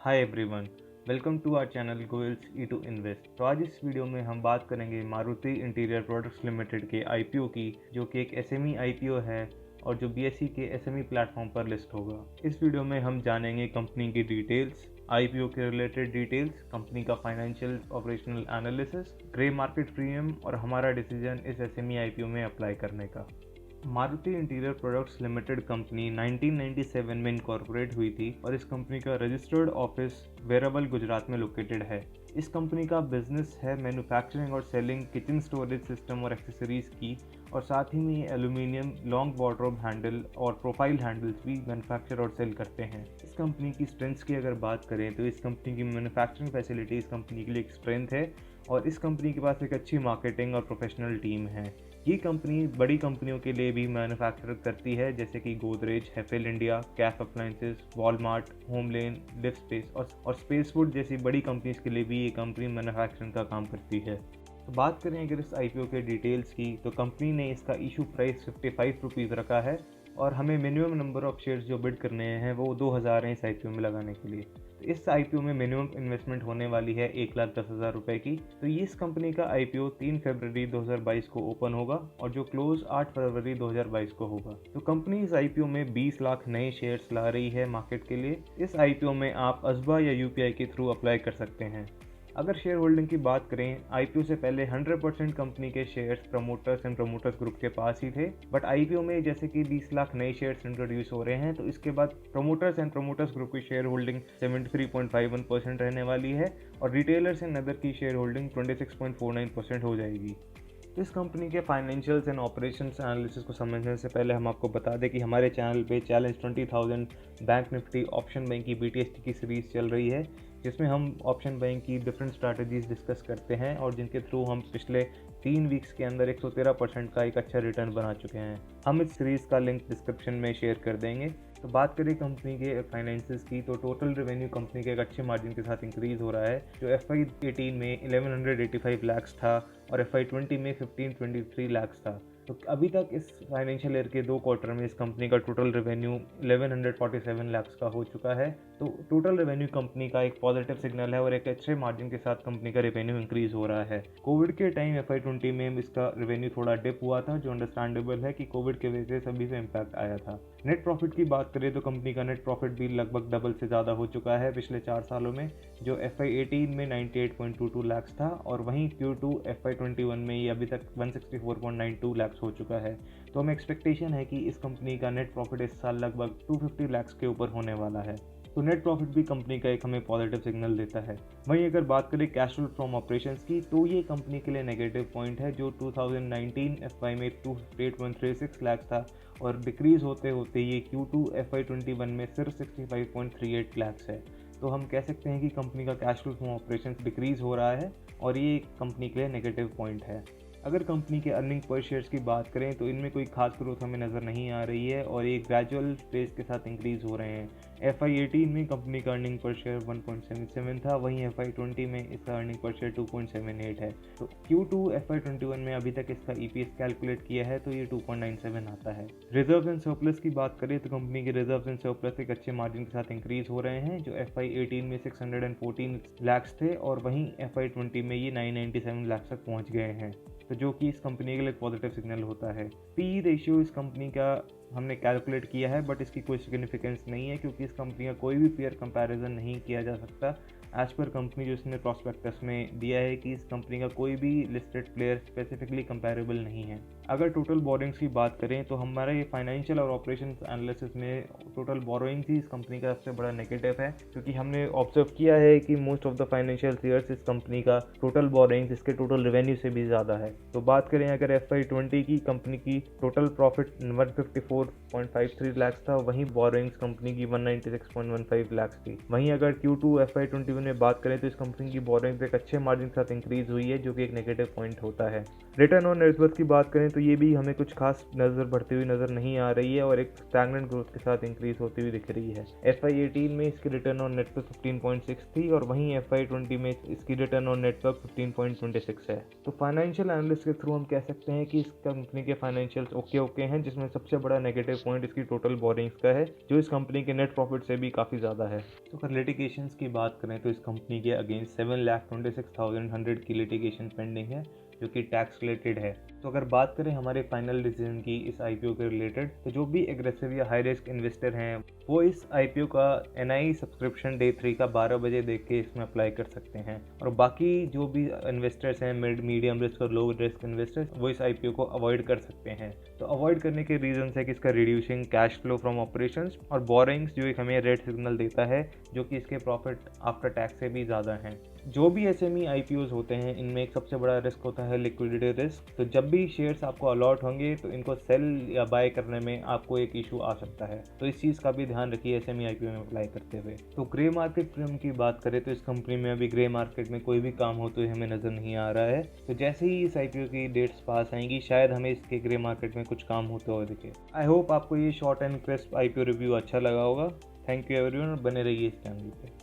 Hi everyone, welcome to our channel goals e to invest. तो आज इस video में हम बात करेंगे मारुति इंटीरियर प्रोडक्ट्स लिमिटेड के आईपीओ की, जो कि एक एसएमई आईपीओ है और जो बीएसई के एसएमई प्लेटफॉर्म पर लिस्ट होगा। इस वीडियो में हम जानेंगे कंपनी की डिटेल्स, आईपीओ के रिलेटेड डिटेल्स, कंपनी का financial operational analysis, grey market premium और हमारा डिसीजन इस एसएमई आईपीओ में अप्लाई करने का। Maruti interior products limited company 1997 में इनकॉर्पोरेट हुई थी और इस कंपनी का रजिस्टर्ड ऑफिस वेरावल गुजरात में लोकेटेड है। इस कंपनी का बिजनेस है मैन्युफैक्चरिंग और सेलिंग किचन स्टोरेज सिस्टम और एक्सेसरीज की, और साथ ही में एल्यूमिनियम लॉन्ग वार्डरोब हैंडल और प्रोफाइल हैंडल्स भी मैन्युफैक्चर और सेल करते हैं। इस कंपनी की स्ट्रेंथ्स की अगर बात करें तो इस कंपनी की मैन्युफैक्चरिंग फैसिलिटी इस कंपनी के लिए एक स्ट्रेंथ है और इस कंपनी के पास एक अच्छी मार्केटिंग और प्रोफेशनल टीम है। ये कंपनी बड़ी कंपनियों के लिए भी मैन्युफैक्चर करती है, जैसे कि Godrej, Hafele India, Kaff appliances, Walmart, HomeLane, Livspace और स्पेसवुड जैसी बड़ी कंपनीज के लिए भी ये कंपनी मैन्युफैक्चरिंग का काम करती है। तो बात करें अगर इस आईपीओ के डिटेल्स की, तो कंपनी ने इसका इशू प्राइस 55 रुपीज़ रखा है और हमें मिनिमम नंबर ऑफ शेयर्स जो बिड करने हैं वो 2000 हैं इस आईपीओ में लगाने के लिए। तो इस आईपीओ में मिनिमम इन्वेस्टमेंट होने वाली है 1,10,000 रुपये की। तो ये इस कंपनी का आईपीओ 3 फरवरी 2022 को ओपन होगा और जो क्लोज 8 फरवरी 2022 को होगा। तो कंपनी इस आईपीओ में 20 लाख नए शेयर्स ला रही है मार्केट के लिए। इस आईपीओ में आप असबा या यूपीआई के थ्रू अप्लाई कर सकते हैं। अगर शेयर होल्डिंग की बात करें, आईपीओ से पहले 100% कंपनी के shares promoters and promoters group के पास ही थे, बट आईपीओ में जैसे कि 20 लाख नए शेयर्स इंट्रोड्यूस हो रहे हैं, तो इसके बाद प्रमोटर्स एंड प्रमोटर्स ग्रुप की शेयर होल्डिंग 73.51% रहने वाली है और रिटेलर्स एंड अदर की शेयर होल्डिंग 26.49% हो जाएगी। तो इस कंपनी के फाइनेंशियल्स एंड ऑपरेशंस एनालिसिस को समझने से पहले हम आपको बता दें कि हमारे चैनल पे challenge 20,000 bank Nifty option bank की बीटीएसटी की सीरीज़ चल रही है, जिसमें हम ऑप्शन बैंक की डिफरेंट स्ट्रैटेजीज डिस्कस करते हैं और जिनके थ्रू हम पिछले 3 वीक्स के अंदर 113% का एक अच्छा रिटर्न बना चुके हैं। हम इस सीरीज़ का लिंक डिस्क्रिप्शन में शेयर कर देंगे। तो बात करें कंपनी के फाइनेंसेस की, तो टोटल रेवेन्यू कंपनी के एक अच्छे मार्जिन के साथ इंक्रीज़ हो रहा है, जो FY18 में 1185 लाख था और FY20 में 1523 लाख था। तो अभी तक इस फाइनेंशियल ईयर के 2 क्वार्टर में इस कंपनी का टोटल रेवेन्यू 1147 लाख का हो चुका है। तो टोटल रेवेन्यू कंपनी का एक पॉजिटिव सिग्नल है और एक अच्छे मार्जिन के साथ कंपनी का रेवेन्यू इंक्रीज हो रहा है। कोविड के टाइम FY20 में इसका रेवेन्यू थोड़ा डिप हुआ था, जो अंडरस्टैंडेबल है कि कोविड के वजह से सभी पे इम्पैक्ट आया था। नेट प्रॉफिट की बात करें तो कंपनी का नेट प्रॉफिट भी लगभग डबल से ज़्यादा हो चुका है पिछले 4 सालों में, जो FY18 में 98.22 लाख था और वहीं Q2 FY21 में ये अभी तक 164.92 लाख हो चुका है। तो हमें एक्सपेक्टेशन है कि इस कंपनी का नेट प्रॉफिट इस साल लगभग 250 लाख के ऊपर होने वाला है। तो नेट प्रॉफिट भी कंपनी का एक हमें पॉजिटिव सिग्नल देता है। वहीं अगर बात करें कैश फ्लो फ्रॉम ऑपरेशंस की, तो ये कंपनी के लिए नेगेटिव पॉइंट है, जो 2019 FY में 258.36 लाख था और डिक्रीज होते होते ये Q2 FY21 में सिर्फ 65.38 लाख है। तो हम कह सकते हैं कि कंपनी का cash flow from operations decrease हो रहा है और ये कंपनी के लिए नेगेटिव पॉइंट है। अगर कंपनी के अर्निंग पर शेयर्स की बात करें तो इनमें कोई खास ग्रोथ हमें नज़र नहीं आ रही है और ये ग्रेजुअल पेस के साथ इंक्रीज हो रहे हैं। FY18 में कंपनी का अर्निंग पर शेयर 1.77 था, वहीं FY20 में इसका अर्निंग पर शेयर 2.78 है। तो Q2 FY21 में अभी तक इसका EPS कैलकुलेट किया है तो ये 2.97 आता है। रिजर्व एंड सरप्लस की बात करें तो कंपनी के रिजर्व एंड सरप्लस एक अच्छे मार्जिन के साथ इंक्रीज हो रहे हैं, जो FY18 में 614 लाख थे और वहीं FY20 में ये 997 लाख तक पहुँच गए हैं, तो जो कि इस कंपनी के लिए पॉजिटिव सिग्नल होता है। पी रेशियो इस कंपनी का हमने कैलकुलेट किया है, बट इसकी कोई सिग्निफिकेंस नहीं है क्योंकि इस कंपनी का कोई भी पेयर कंपैरिजन नहीं किया जा सकता। एज पर कंपनी जो इसने प्रॉस्पेक्टस में दिया है कि इस कंपनी का कोई भी लिस्टेड प्लेयर स्पेसिफिकली कंपैरेबल नहीं है। अगर टोटल बोरोइंग्स की बात करें तो हमारे फाइनेंशियल और ऑपरेशंस एनालिसिस में टोटल बोरोइंग्स ही इस कंपनी का सबसे बड़ा नेगेटिव है, क्योंकि हमने ऑब्जर्व किया है कि most of the financial years इस कंपनी का टोटल बोरोइंग्स इसके टोटल रेवेन्यू से भी ज़्यादा है। तो बात करें अगर FY20 की, कंपनी की टोटल प्रॉफिट 154.53 लाख था, वहीं बोरोइंग्स कंपनी की 196.15 लाख थी। वहीं अगर Q2 FY21 में बात करें तो इस कंपनी की बोरोइंग्स एक अच्छे मार्जिन के साथ इंक्रीज हुई है, जो कि एक नेगेटिव पॉइंट होता है। रिटर्न ऑन नेटवर्थ की बात करें तो ये भी हमें कुछ खास नज़र बढ़ती हुई नज़र नहीं आ रही है और एक स्टैग्नेंट ग्रोथ के साथ इंक्रीज होती हुई दिख रही है। FY18 में इसकी रिटर्न ऑन नेटवर्थ 15.6 थी और वहीं FY20 में इसकी रिटर्न ऑन नेटवर्थ 15.26 है। तो फाइनेंशियल एनालिस्ट के थ्रू हम कह सकते हैं कि इस कंपनी के फाइनेंशियल्स ओके हैं, जिसमें सबसे बड़ा नेगेटिव पॉइंट इसकी टोटल बोरिंग्स का है, जो इस कंपनी के नेट प्रॉफिट से भी काफ़ी ज़्यादा है। तो अगर लिटिगेशंस की बात करें तो इस कंपनी के अगेंस्ट 7,26,100 की लिटिगेशन पेंडिंग है, जो कि टैक्स रिलेटेड है। तो अगर बात करें हमारे फाइनल डिसीजन की इस आईपीओ के रिलेटेड, तो जो भी एग्रेसिव या हाई रिस्क इन्वेस्टर हैं वो इस आईपीओ का एनआई सब्सक्रिप्शन डे 3 का 12 बजे देख के इसमें अप्लाई कर सकते हैं। और बाकी जो भी इन्वेस्टर्स हैं, मीडियम रिस्क और लो रिस्क इन्वेस्टर्स, वो इस आईपीओ को अवॉइड कर सकते हैं। तो अवॉइड करने के रीजन है कि इसका reducing cash flow from operations और बोरिंग्स जो एक हमें रेड सिग्नल देता है, जो कि इसके प्रॉफिट आफ्टर टैक्स से भी ज़्यादा हैं। जो भी एसएमई आईपीओज होते हैं इनमें एक सबसे बड़ा रिस्क होता है लिक्विडिटी रिस्क। तो जब भी शेयर्स आपको अलॉट होंगे तो इनको सेल या बाय करने में आपको एक इशू आ सकता है, तो इस चीज़ का भी ध्यान रखिए एसएमई आईपीओ में अप्लाई करते हुए। तो ग्रे मार्केट फ्रेम की बात करें तो इस कंपनी में अभी ग्रे मार्केट में कोई भी काम होते हुए हमें नज़र नहीं आ रहा है। तो जैसे ही इस आईपीओ की डेट्स पास आएंगी शायद हमें इसके ग्रे मार्केट में कुछ काम होते हुए दिखे। आई होप आपको ये short and crisp IPO review अच्छा लगा होगा। थैंक यू एवरीवन, बने रहिए इस चैनल पे।